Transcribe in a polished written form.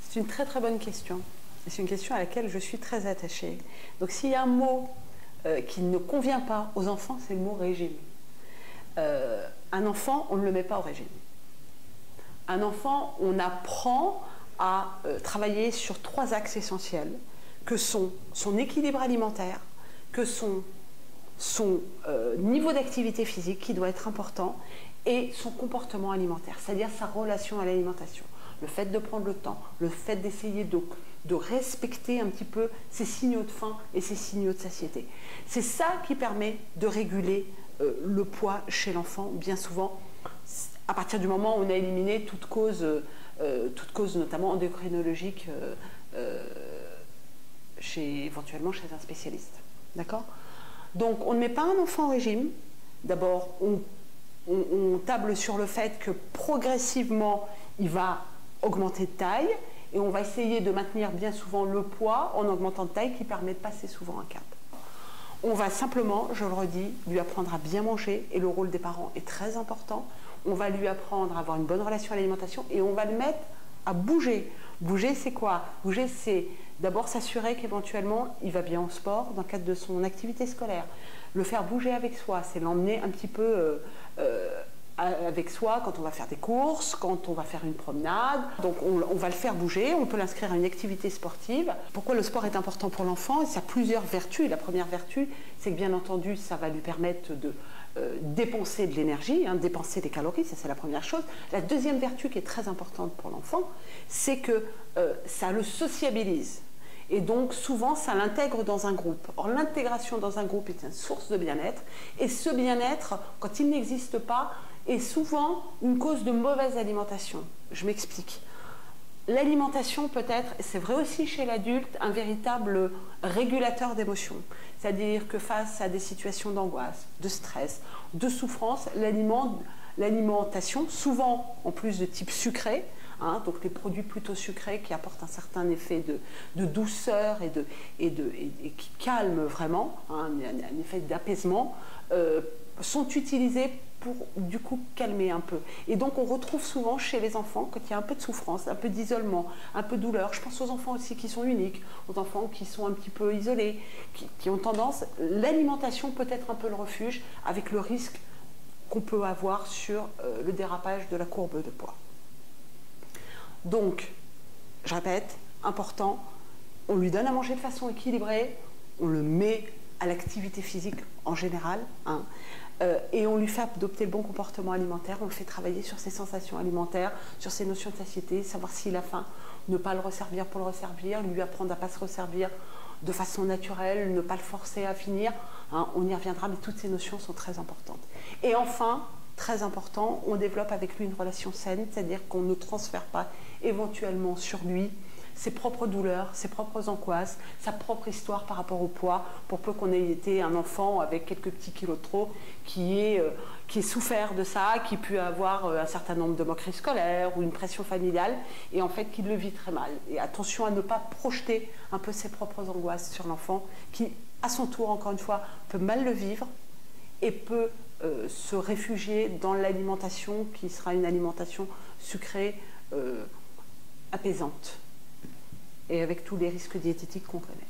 C'est une très très bonne question. C'est une question à laquelle je suis très attachée. Donc s'il y a un mot qui ne convient pas aux enfants, c'est le mot régime. Un enfant, on ne le met pas au régime. Un enfant, on apprend à travailler sur 3 axes essentiels, que sont son équilibre alimentaire, que son niveau d'activité physique qui doit être important, et son comportement alimentaire, c'est-à-dire sa relation à l'alimentation. Le fait de prendre le temps, le fait d'essayer de respecter un petit peu ses signaux de faim et ses signaux de satiété. C'est ça qui permet de réguler le poids chez l'enfant, bien souvent, à partir du moment où on a éliminé toute cause notamment endocrinologique, éventuellement chez un spécialiste. D'accord ? Donc on ne met pas un enfant au régime. D'abord, on table sur le fait que progressivement, il va augmenter de taille et on va essayer de maintenir bien souvent le poids en augmentant de taille qui permet de passer souvent un cap. On va simplement, je le redis, lui apprendre à bien manger et le rôle des parents est très important. On va lui apprendre à avoir une bonne relation à l'alimentation et on va le mettre à bouger. Bouger, c'est quoi? Bouger, c'est d'abord s'assurer qu'éventuellement il va bien au sport dans le cadre de son activité scolaire. Le faire bouger avec soi, c'est l'emmener un petit peu avec soi quand on va faire des courses, quand on va faire une promenade. Donc on va le faire bouger, on peut l'inscrire à une activité sportive. Pourquoi le sport est important pour l'enfant? Ça a plusieurs vertus. La première vertu, c'est que bien entendu, ça va lui permettre de dépenser de l'énergie, dépenser des calories, ça c'est la première chose. La deuxième vertu qui est très importante pour l'enfant, c'est que ça le sociabilise. Et donc, souvent, ça l'intègre dans un groupe. Or, l'intégration dans un groupe est une source de bien-être. Et ce bien-être, quand il n'existe pas, est souvent une cause de mauvaise alimentation. Je m'explique. L'alimentation peut être, c'est vrai aussi chez l'adulte, un véritable régulateur d'émotions. C'est-à-dire que face à des situations d'angoisse, de stress, de souffrance, l'alimentation, souvent en plus de type sucré, donc les produits plutôt sucrés qui apportent un certain effet de douceur et qui calment vraiment, un effet d'apaisement, sont utilisés pour du coup calmer un peu. Et donc on retrouve souvent chez les enfants, quand il y a un peu de souffrance, un peu d'isolement, un peu de douleur, je pense aux enfants aussi qui sont uniques, aux enfants qui sont un petit peu isolés, qui ont tendance, l'alimentation peut être un peu le refuge, avec le risque qu'on peut avoir sur le dérapage de la courbe de poids. Donc, je répète, important, on lui donne à manger de façon équilibrée, on le met à l'activité physique en général, et on lui fait adopter le bon comportement alimentaire, on le fait travailler sur ses sensations alimentaires, sur ses notions de satiété, savoir s'il a faim, ne pas le resservir pour le resservir, lui apprendre à ne pas se resservir de façon naturelle, ne pas le forcer à finir, on y reviendra, mais toutes ces notions sont très importantes. Et enfin, très important, on développe avec lui une relation saine, c'est-à-dire qu'on ne transfère pas éventuellement sur lui ses propres douleurs, ses propres angoisses, sa propre histoire par rapport au poids, pour peu qu'on ait été un enfant avec quelques petits kilos de trop, qui ait souffert de ça, qui pu avoir un certain nombre de moqueries scolaires ou une pression familiale, et en fait qui le vit très mal. Et attention à ne pas projeter un peu ses propres angoisses sur l'enfant, qui à son tour, encore une fois, peut mal le vivre et peut se réfugier dans l'alimentation qui sera une alimentation sucrée, apaisante, et avec tous les risques diététiques qu'on connaît.